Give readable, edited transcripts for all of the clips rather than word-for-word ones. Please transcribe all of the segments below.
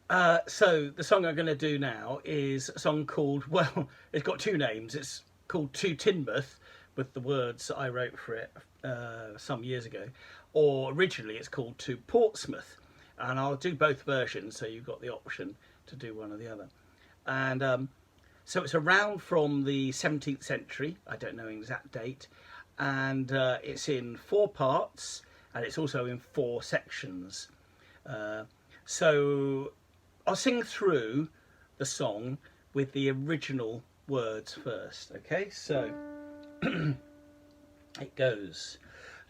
So the song I'm going to do now is a song called, well, it's got two names. It's called To Teignmouth, with the words I wrote for it some years ago. Or originally it's called To Portsmouth. And I'll do both versions, so you've got the option to do one or the other. And so it's around from the 17th century. I don't know an exact date. And it's in four parts, and it's also in four sections. So I'll sing through the song with the original words first, okay? So it goes.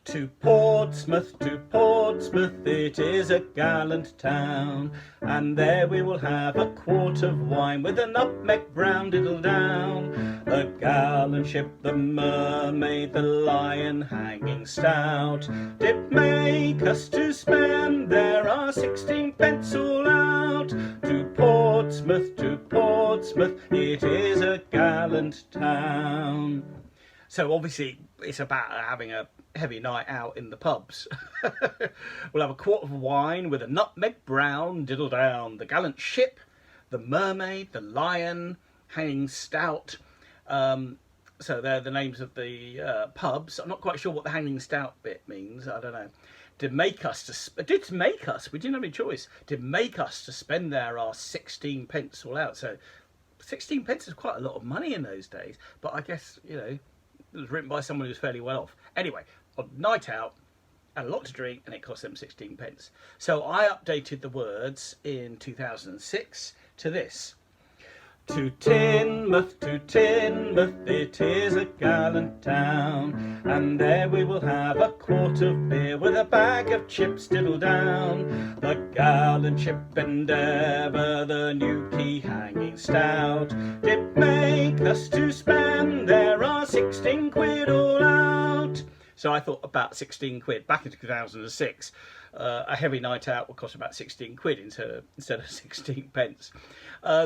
To Portsmouth, it is a gallant town, and there we will have a quart of wine with a nutmeg brown diddle down. The gallant ship, the Mermaid, the lion hanging stout, did make us to spend there our 16 pence all out. To Portsmouth, it is a gallant town. So obviously it's about having a heavy night out in the pubs. We'll have a quart of wine with a nutmeg brown diddle down. The gallant ship, the Mermaid, the lion hanging stout. So they're the names of the pubs. I'm not quite sure what the hanging stout bit means. I don't know. Did make us, we didn't have any choice. Did make us to spend there our 16 pence all out. So 16 pence is quite a lot of money in those days. But I guess, you know, it was written by someone who was fairly well off. Anyway, a night out, and a lot to drink, and it cost them 16 pence. So I updated the words in 2006 to this. To Teignmouth, it is a gallant town, and there we will have a quart of beer with a bag of chips diddle down. The gallant ship Endeavour, the new quay hanging stout, did make us to spend there our 16 quid all out. So I thought about 16 quid. Back in 2006, a heavy night out would cost about 16 quid instead of 16 pence.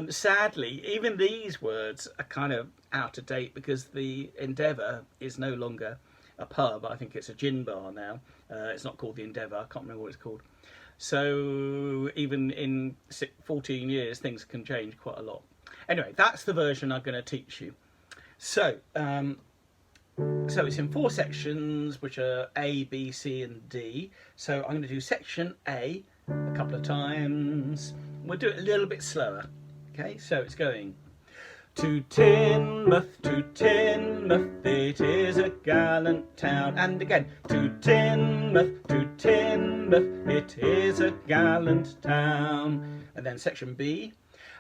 Sadly, even these words are kind of out of date because the Endeavour is no longer a pub. I think it's a gin bar now. It's not called the Endeavour. I can't remember what it's called. So even in 14 years, things can change quite a lot. Anyway, that's the version I'm going to teach you. So it's in four sections, which are A, B, C and D. So I'm going to do section A a couple of times. We'll do it a little bit slower. Okay, so it's going. To Teignmouth, it is a gallant town. And again, to Teignmouth, it is a gallant town. And then section B.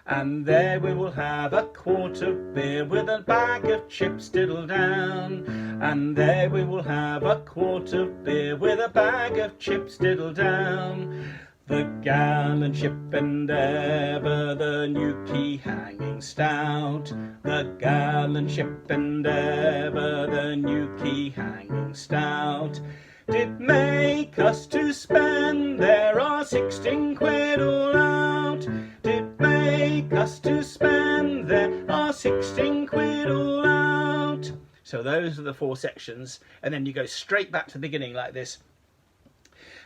And there we will have a quart of beer with a bag of chips diddle down. And there we will have a quart of beer with a bag of chips diddle down. The gallant ship Endeavour, the new quay hanging stout. The gallant ship Endeavour, the new quay hanging stout, did make us to spend there our 16 quid all out. Did make us to spend there our 16 quid all out. So those are the four sections, and then you go straight back to the beginning like this.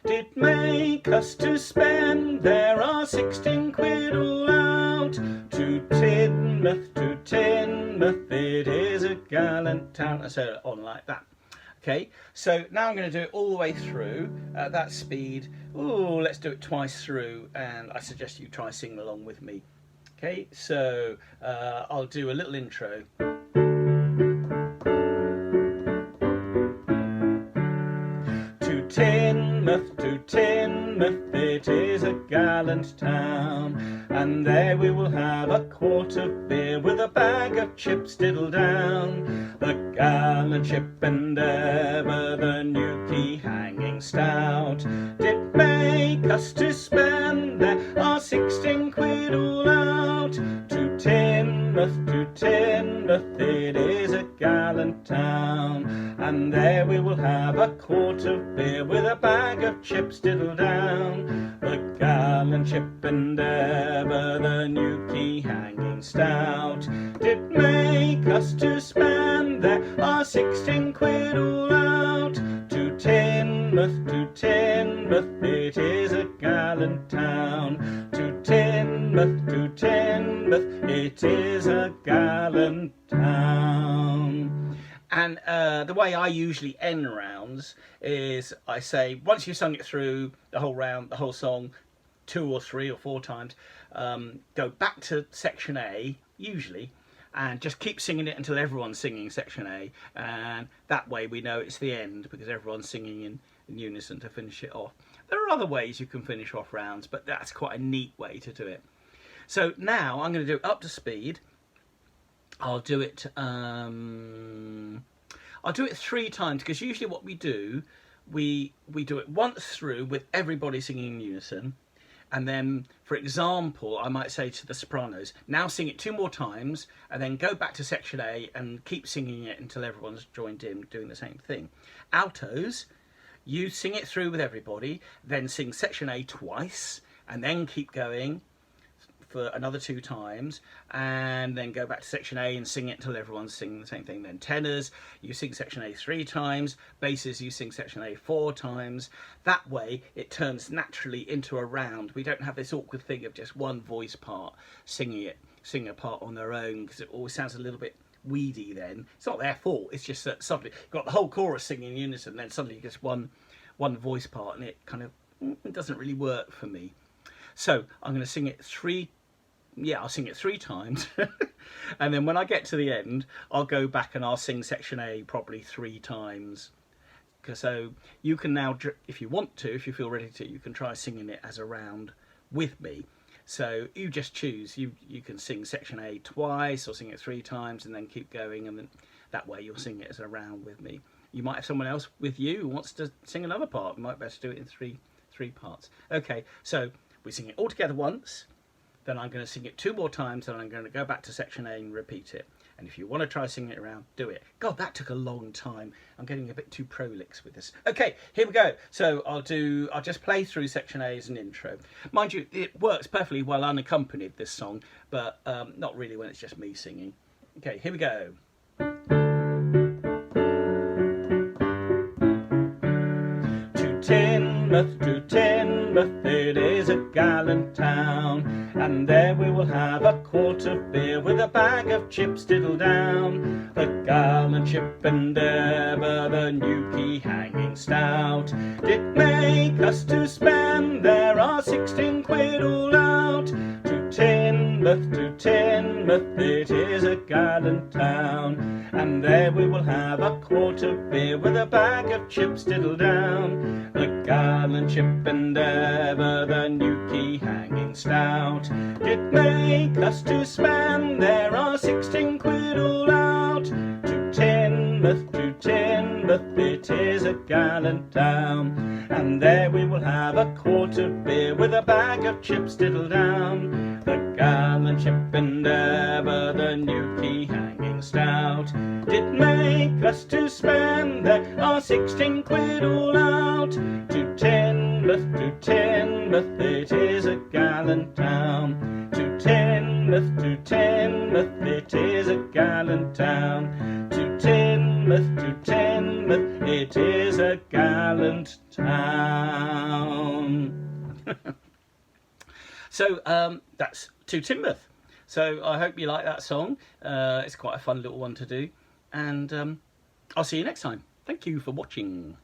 Did make us to spend there our 16 quid all out. To Teignmouth, it is a gallant town. And so on like that. Okay, so now I'm going to do it all the way through at that speed. Ooh, let's do it twice through, and I suggest you try singing along with me. Okay, so I'll do a little intro. To Teignmouth, it is a gallant town, and there we will have a quart of beer with a bag of chips diddle down. The gallant ship Endeavour, the new quay hanging stout, did make us to spend there our 16 quid all out. To Teignmouth, it is a gallant town, and there we will have a quart of beer with a bag of chips diddle down. The gallant ship Endeavour, the new quay hanging stout, did make us to spend there our 16 quid all out. To Teignmouth, it is a gallant town. To Teignmouth, Teignmouth, it is a gallant town. And the way I usually end rounds is I say, once you've sung it through the whole round, the whole song, 2 or 3 or 4 times, go back to section A, usually, and just keep singing it until everyone's singing section A. And that way we know it's the end, because everyone's singing in unison to finish it off. There are other ways you can finish off rounds, but that's quite a neat way to do it. So now I'm going to do it up to speed. I'll do it 3 times, because usually what we do, we do it once through with everybody singing in unison, and then, for example, I might say to the sopranos, now sing it 2 more times, and then go back to section A and keep singing it until everyone's joined in doing the same thing. Altos, you sing it through with everybody, then sing section A twice, and then keep going for another 2 times, and then go back to section A and sing it until everyone's singing the same thing. Then tenors, you sing section A 3 times, basses, you sing section A 4 times. That way it turns naturally into a round. We don't have this awkward thing of just one voice part singing a part on their own, because it always sounds a little bit weedy then. It's not their fault, it's just that suddenly you've got the whole chorus singing in unison, and then suddenly just one voice part, and it kind of, it doesn't really work for me. So I'm going to sing it I'll sing it 3 times and then when I get to the end I'll go back and I'll sing section A probably 3 times. So you can now, if you want to, if you feel ready to, you can try singing it as a round with me. So you just choose, you can sing section A twice or sing it 3 times and then keep going, and then that way you'll sing it as a round with me. You might have someone else with you who wants to sing another part. You might best do it in three parts. Okay, so we sing it all together once, then I'm going to sing it 2 more times, and I'm going to go back to section A and repeat it. And if you want to try singing it around, do it. God, that took a long time. I'm getting a bit too prolix with this. Okay, here we go. So I'll just play through section A as an intro. Mind you, it works perfectly well unaccompanied, this song, but not really when it's just me singing. Okay, here we go. Teignmouth, it is a gallant town, and there we will have a quart of beer with a bag of chips diddle down. The gallant ship and ever the new key hanging stout did make us to spend there our 16 quid all out. To Teignmouth, it is a gallant town, and there we will have a quart of beer with a bag of chips diddle down. The gallant ship and ever the new key hanging stout did make us to spend there our 16 quid all out. To Teignmouth, it is a gallant town, and there we will have a quart of beer with a bag of chips diddle down. The gallant ship and ever the new key hanging stout did make us to spend there our 16 quid all out. To Teignmouth, it is a gallant town. To Teignmouth, it is a gallant town. To Teignmouth, it is a gallant town. So that's To Teignmouth. So I hope you like that song. It's quite a fun little one to do, and I'll see you next time. Thank you for watching.